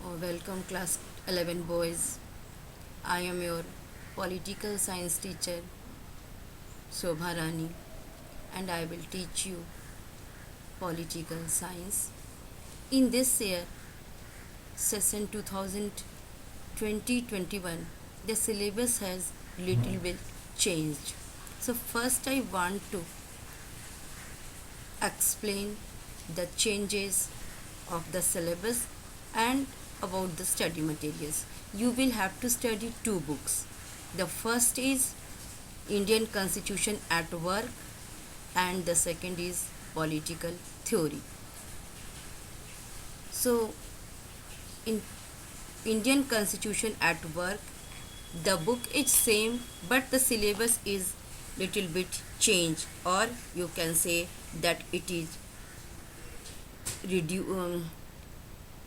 Welcome class 11 boys. I am your political science teacher Shobha Rani and I will teach you political science. In this year, session 2020-21, the syllabus has little bit changed. So first I want to explain the changes of the syllabus and about the study materials. You will have to study two books. The first is Indian Constitution at Work and the second is Political Theory. So in Indian Constitution at Work, the book is same but the syllabus is little bit changed, or you can say that it is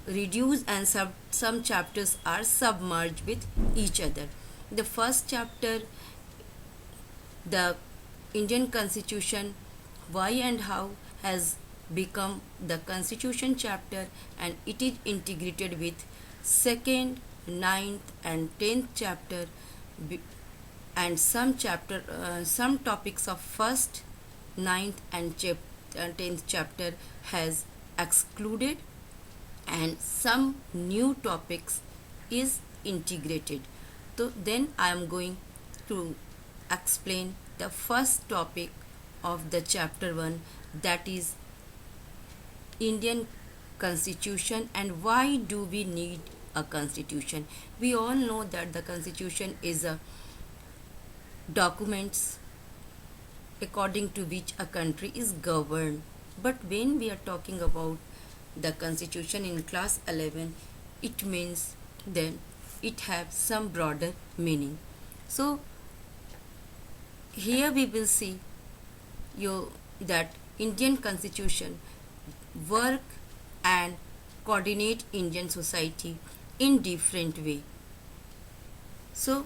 reduced and some chapters are submerged with each other. The first chapter, the Indian Constitution, why and how, has become the Constitution chapter, and it is integrated with second, ninth, and 10th chapter, and some topics of first, ninth, and 10th chapter has excluded, and some new topics is integrated. So then I am going to explain the first topic of the chapter 1, that is Indian Constitution and why do we need a constitution. We all know that the constitution is a documents according to which a country is governed. But when we are talking about the constitution in class 11, it means then it have some broader meaning. So here we will see you that Indian constitution work and coordinate Indian society in different way. So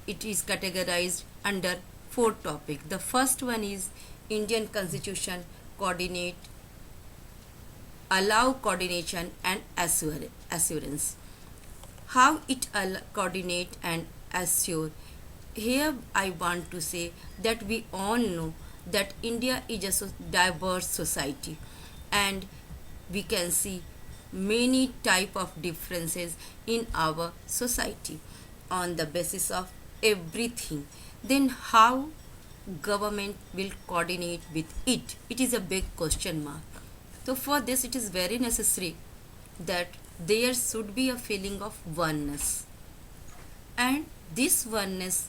it is categorized under four topics. The first one is Indian constitution coordinate, allow coordination and assurance. How it coordinate and assure? Here I want to say that we all know that India is a diverse society, and we can see many type of differences in our society on the basis of everything. Then how government will coordinate with it? It is a big question mark. So for this it is very necessary that there should be a feeling of oneness, and this oneness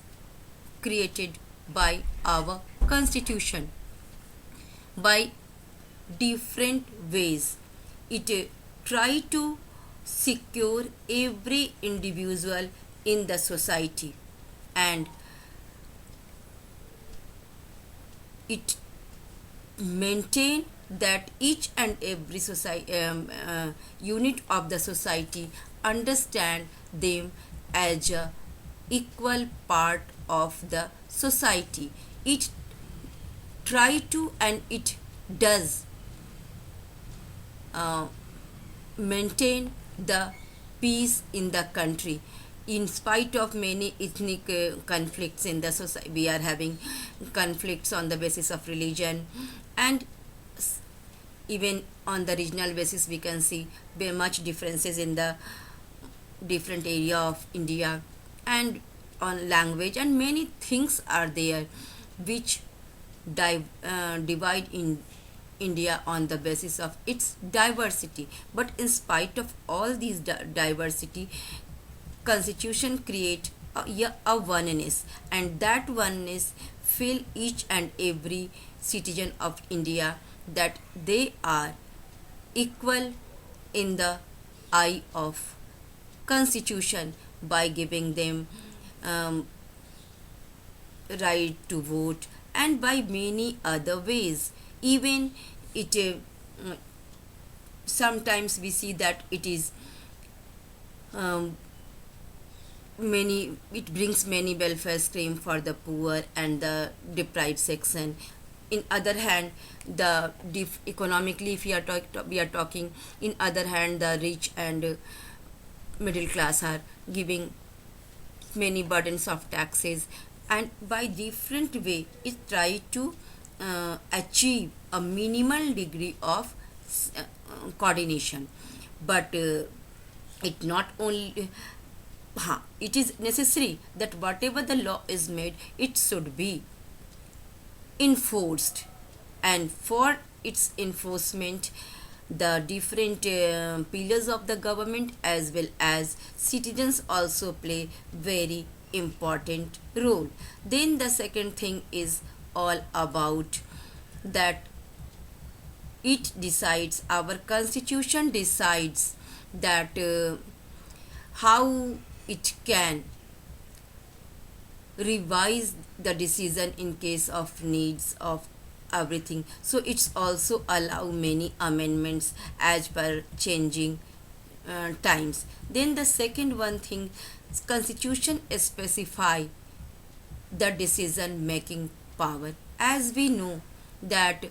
created by our constitution by different ways. It try to secure every individual in the society, and it maintain that each and every society unit of the society understand them as a equal part of the society. It try to and it does maintain the peace in the country in spite of many ethnic conflicts in the society. We are having conflicts on the basis of religion, and even on the regional basis we can see very much differences in the different area of India, and on language and many things are there which divide in India on the basis of its diversity. But in spite of all these diversity, constitution create a oneness, and that oneness feel each and every citizen of India that they are equal in the eye of constitution by giving them right to vote, and by many other ways. Even it sometimes we see that it is many, it brings many welfare scheme for the poor and the deprived section. In other hand, the economically if we are talking, in other hand the rich and middle class are giving many burdens of taxes, and by different way it try to achieve a minimal degree of coordination. But it not only it is necessary that whatever the law is made, it should be enforced, and for its enforcement the different pillars of the government as well as citizens also play very important role. Then the second thing is all about that it decides, our constitution decides that how it can revise the decision in case of needs of everything. So it's also allow many amendments as per changing times. Then the second one thing, constitution specify the decision making power. As we know that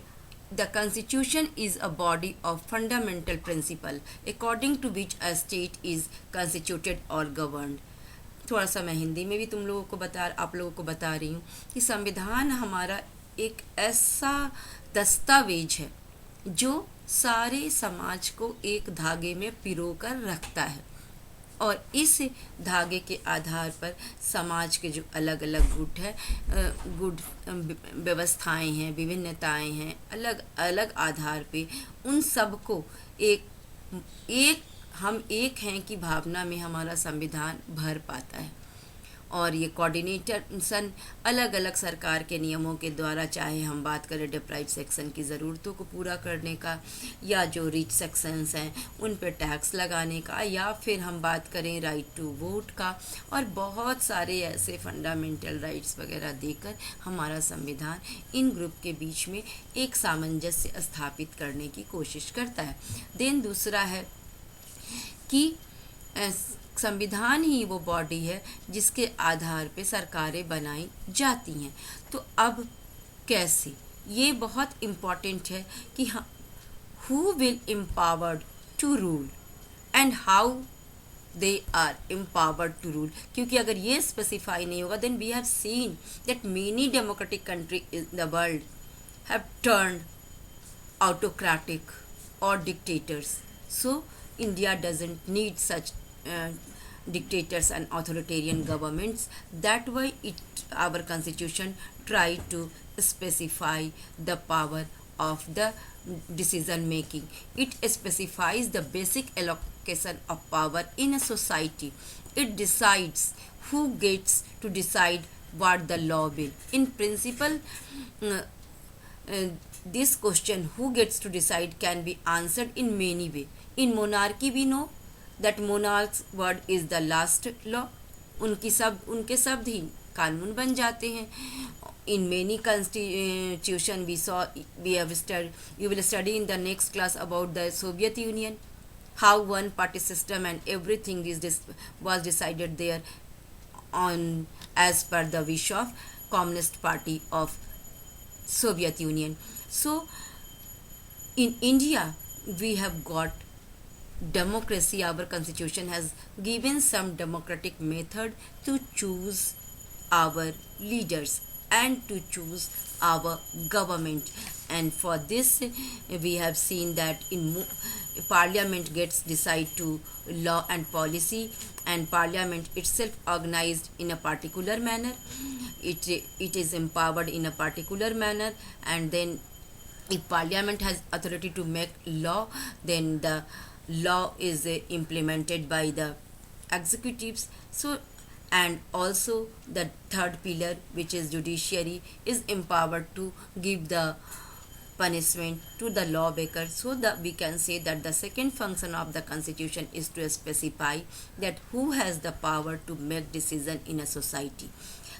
the constitution is a body of fundamental principle according to which a state is constituted or governed. थोड़ा सा मैं हिंदी में भी तुम लोगों को आप लोगों को बता रही हूँ कि संविधान हमारा एक ऐसा दस्तावेज है जो सारे समाज को एक धागे में पिरोकर रखता है, और इस धागे के आधार पर समाज के जो अलग अलग गुट व्यवस्थाएं हैं, विभिन्नताएं हैं, अलग अलग आधार पे उन सब को एक हम एक हैं की भावना में हमारा संविधान भर पाता है। और ये कोऑर्डिनेशन अलग अलग सरकार के नियमों के द्वारा, चाहे हम बात करें डिप्राइव्ड सेक्शन की ज़रूरतों को पूरा करने का, या जो रिच सेक्शंस हैं उन पर टैक्स लगाने का, या फिर हम बात करें राइट टू वोट का, और बहुत सारे ऐसे फंडामेंटल राइट्स वगैरह देकर हमारा संविधान इन ग्रुप के बीच में एक सामंजस्य स्थापित करने की कोशिश करता है। देन दूसरा है कि संविधान ही वो बॉडी है जिसके आधार पे सरकारें बनाई जाती हैं। तो अब कैसे, ये बहुत इम्पॉर्टेंट है कि who will empowered to rule and how they are empowered to rule, क्योंकि अगर ये स्पेसिफाई नहीं होगा then we have seen that many democratic country in the world have turned autocratic or dictators. So India doesn't need such dictators and authoritarian governments. That why our constitution try to specify the power of the decision making. It specifies the basic allocation of power in a society. It decides who gets to decide what the law will. In principle, this question who gets to decide can be answered in many ways. In monarchy we know that monarch's word is the last law. उनके शब्द ही कानून बन जाते हैं. In many constitution you will study in the next class about the Soviet Union, how one party system and everything was decided there on as per the wish of Communist Party of Soviet Union. So in India we have got democracy. Our constitution has given some democratic method to choose our leaders and to choose our government, and for this we have seen that in parliament gets decide to law and policy, and parliament itself organized in a particular manner. It is empowered in a particular manner, and then if parliament has authority to make law, then the law is implemented by the executives. So and also the third pillar, which is judiciary, is empowered to give the punishment to the lawmaker. So that we can say that the second function of the constitution is to specify that who has the power to make decision in a society,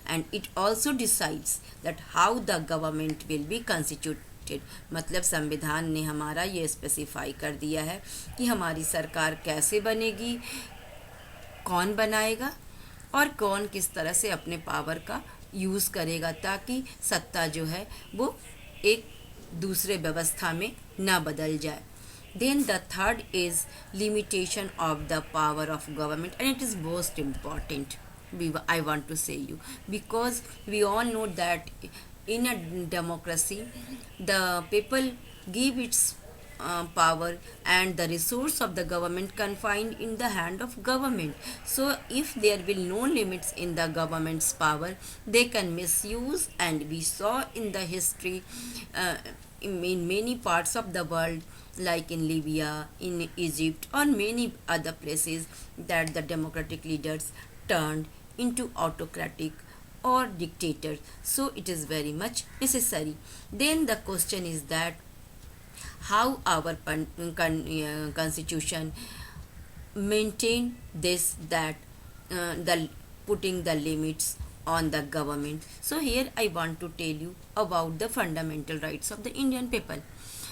and it also decides that how the government will be constituted. मतलब संविधान ने हमारा ये specify कर दिया है कि हमारी सरकार कैसे बनेगी, कौन बनाएगा और कौन किस तरह से अपने पावर का यूज़ करेगा, ताकि सत्ता जो है वो एक दूसरे व्यवस्था में ना बदल जाए. Then the third is limitation of the power of government, and it is most important. I want to say you, because we all know that in a democracy, the people give its power and the resource of the government confined in the hand of government. So if there will no limits in the government's power, they can misuse, and we saw in the history, uh, in many parts of the world, like in Libya, in Egypt, or many other places, that the democratic leaders turned into autocratic or dictators. So it is very much necessary. Then the question is that how our constitution maintain this, that the putting the limits on the government. So here I want to tell you about the fundamental rights of the Indian people.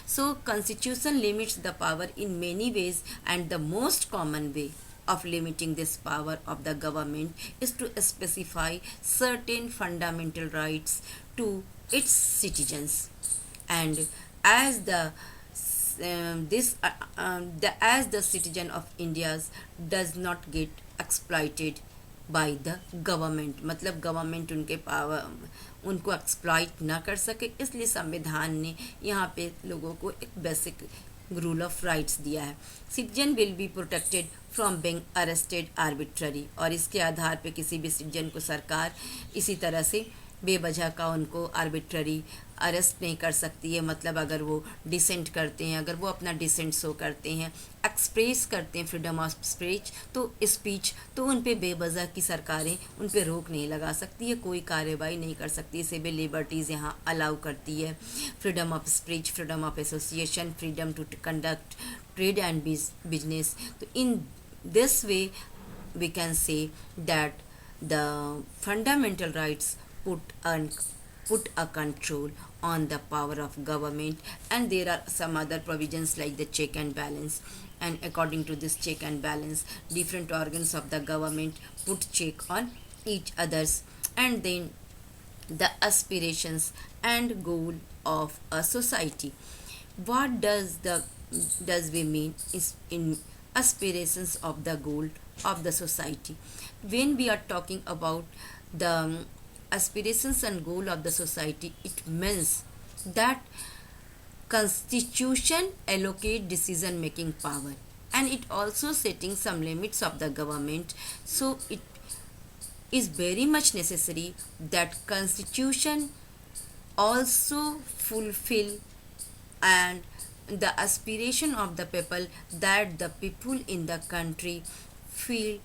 So constitution limits the power in many ways, and the most common way of limiting this power of the government is to specify certain fundamental rights to its citizens. And as the this as the citizen of India does not get exploited by the government, मतलब government उनके power उनको exploit ना कर सके, इसलिए संविधान ने यहाँ पे लोगों को एक बेसिक रूल ऑफ राइट्स दिया है. Citizen will be protected from Bing arrested arbitrary, और इसके आधार पे किसी भी सिटीजन को सरकार इसी तरह से बेवजह का उनको आर्बिट्ररी अरेस्ट नहीं कर सकती है. मतलब अगर वो डिसेंट करते हैं, अगर वो अपना डिसेंट शो करते हैं, एक्सप्रेस करते हैं फ्रीडम ऑफ स्पीच, तो उन पे बेवजह की सरकारें उन पे रोक नहीं लगा सकती है, कोई कार्रवाई नहीं कर सकती. सिविल लिबर्टीज़ यहाँ अलाउ करती है, freedom of speech, freedom of association, freedom to conduct trade and business. तो in this way we can say that the fundamental rights put a control on the power of government, and there are some other provisions like the check and balance. And according to this check and balance, different organs of the government put check on each others. And then the aspirations and goal of a society. What does we mean is in aspirations of the goal of the society? When we are talking about the aspirations and goal of the society, it means that constitution allocate decision making power, and it also setting some limits of the government. So it is very much necessary that constitution also fulfill and the aspiration of the people, that the people in the country feel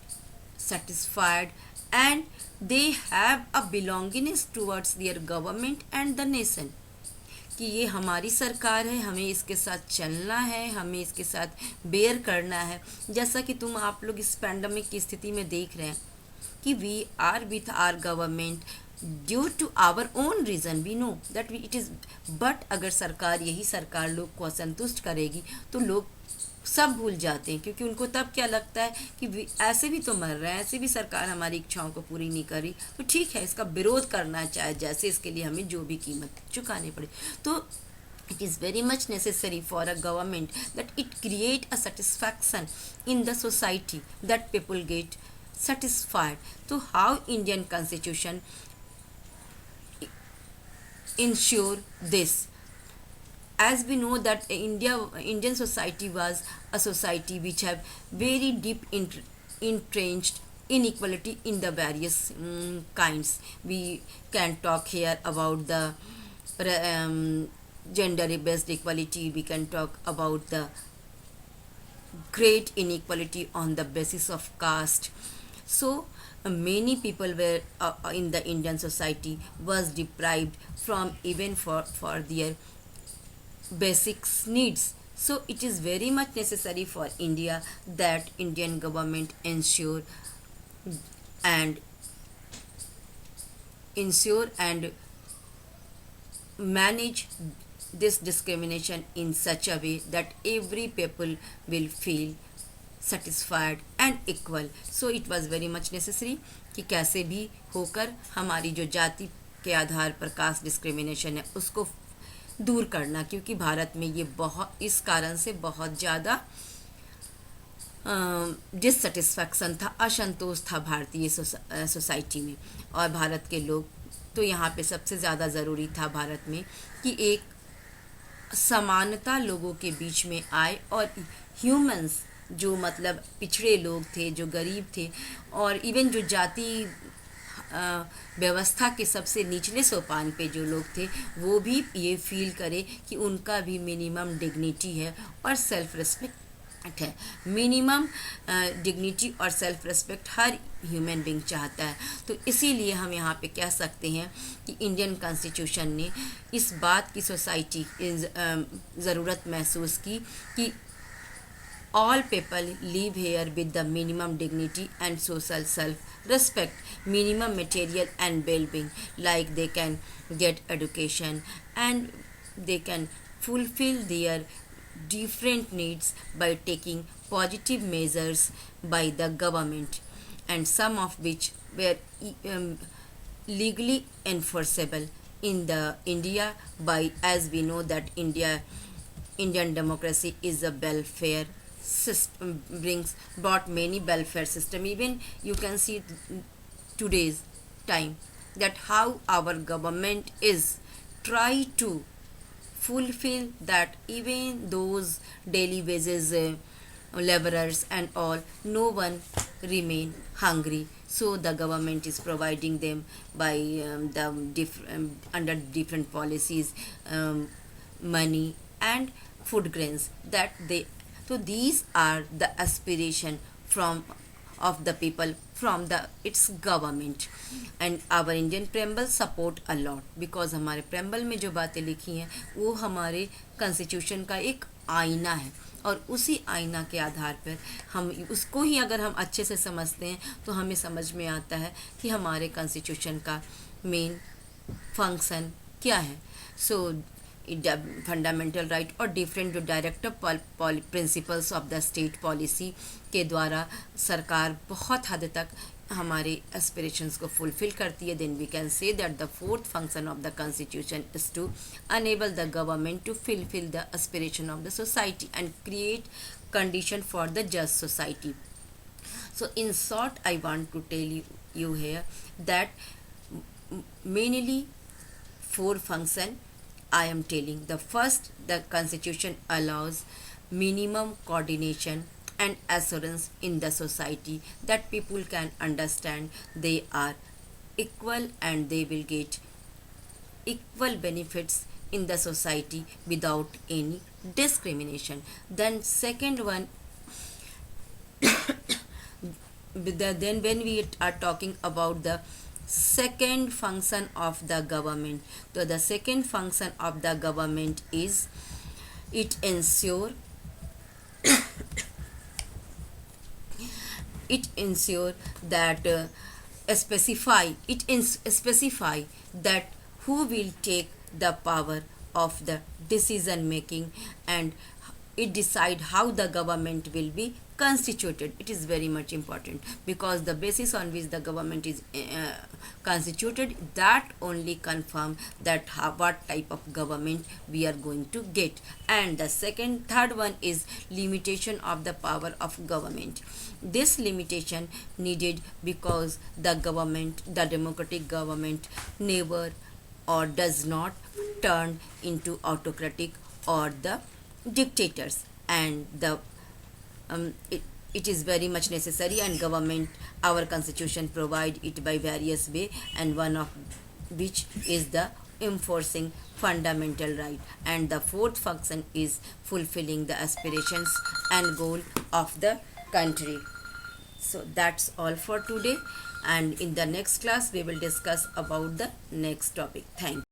satisfied and they have a belongingness towards their government and the nation, कि ये हमारी सरकार है, हमें इसके साथ चलना है, हमें इसके साथ बेयर करना है. जैसा कि आप लोग इस पैंडमिक की स्थिति में देख रहे हैं कि we are with our government due to our own reason, we know that it is. But अगर सरकार यही सरकार लोग को असंतुष्ट करेगी तो लोग सब भूल जाते हैं, क्योंकि उनको तब क्या लगता है कि ऐसे भी तो मर रहे हैं, ऐसे भी सरकार हमारी इच्छाओं को पूरी नहीं करी, तो ठीक है इसका विरोध करना चाहे जैसे, इसके लिए हमें जो भी कीमत चुकानी पड़े. तो it is very much necessary for a government that it create a satisfaction in the society, that people get satisfied. So how Indian constitution ensure this? As we know that Indian society was a society which have very deep entrenched inequality in the various kinds. We can talk here about the gender based equality, we can talk about the great inequality on the basis of caste. So many people were in the Indian society was deprived from even for their basic needs. So it is very much necessary for India that Indian government ensure and manage this discrimination in such a way that every people will feel satisfied and equal. So it was very much necessary कि कैसे भी होकर हमारी जो जाति के आधार पर caste discrimination है उसको दूर करना, क्योंकि भारत में ये बहुत इस कारण से बहुत ज़्यादा डिससेटिस्फैक्शन था, असंतोष था भारतीय सोसाइटी में। और भारत के लोग तो यहाँ पे सबसे ज़्यादा ज़रूरी था भारत में कि एक समानता लोगों के बीच में आए, और ह्यूमंस जो मतलब पिछड़े लोग थे, जो गरीब थे, और इवन जो जाति व्यवस्था के सबसे निचले सोपान पे जो लोग थे, वो भी ये फील करे कि उनका भी मिनिमम डिग्निटी है और सेल्फ रिस्पेक्ट है। मिनिमम डिग्निटी और self respect her human being चाहता है। तो इसीलिए हम यहाँ पे कह सकते हैं कि इंडियन कॉन्स्टिट्यूशन ने इस बात की सोसाइटी ज़रूरत महसूस की कि all people live here with the minimum dignity and social self-respect, minimum material and well-being, like they can get education and they can fulfill their different needs by taking positive measures by the government, and some of which were legally enforceable in the India by, as we know that Indian democracy is a welfare system, brought many welfare system. Even you can see today's time that how our government is try to fulfill that even those daily wages laborers and all, no one remain hungry. So the government is providing them by under different policies, money and food grains that they. So these are the aspiration from of the people from the its government, and our Indian preamble support a lot, because हमारे preamble में जो बातें लिखी हैं वो हमारे constitution का एक आईना है, और उसी आईना के आधार पर हम उसको ही अगर हम अच्छे से समझते हैं तो हमें समझ में आता है कि हमारे कॉन्स्टिट्यूशन का मेन फंक्शन क्या है। सो फंडामेंटल राइट और डिफरेंट जो directive principles of the state policy के द्वारा सरकार बहुत हद तक हमारे एस्पिरेशंस को फुलफिल करती है, then we can say that the fourth function of the constitution is to enable the government to fulfil the aspiration of the society and create condition for the just society. So in short, I want to tell you here that mainly four function I am telling. The first, the constitution allows minimum coordination and assurance in the society, that people can understand they are equal and they will get equal benefits in the society without any discrimination. Then second one, then when we are talking about the second function of the government, so the second function of the government is it ensure that specify that who will take the power of the decision making, and it decide how the government will be constituted. It is very much important, because the basis on which the government is constituted, that only confirm that what type of government we are going to get. And the third one is limitation of the power of government. This limitation needed because the democratic government never or does not turn into autocratic or the dictators, and it is very much necessary, and government, our constitution provide it by various way, and one of which is the enforcing fundamental right, and the fourth function is fulfilling the aspirations and goal of the country. So that's all for today, and in the next class we will discuss about the next topic. Thank you.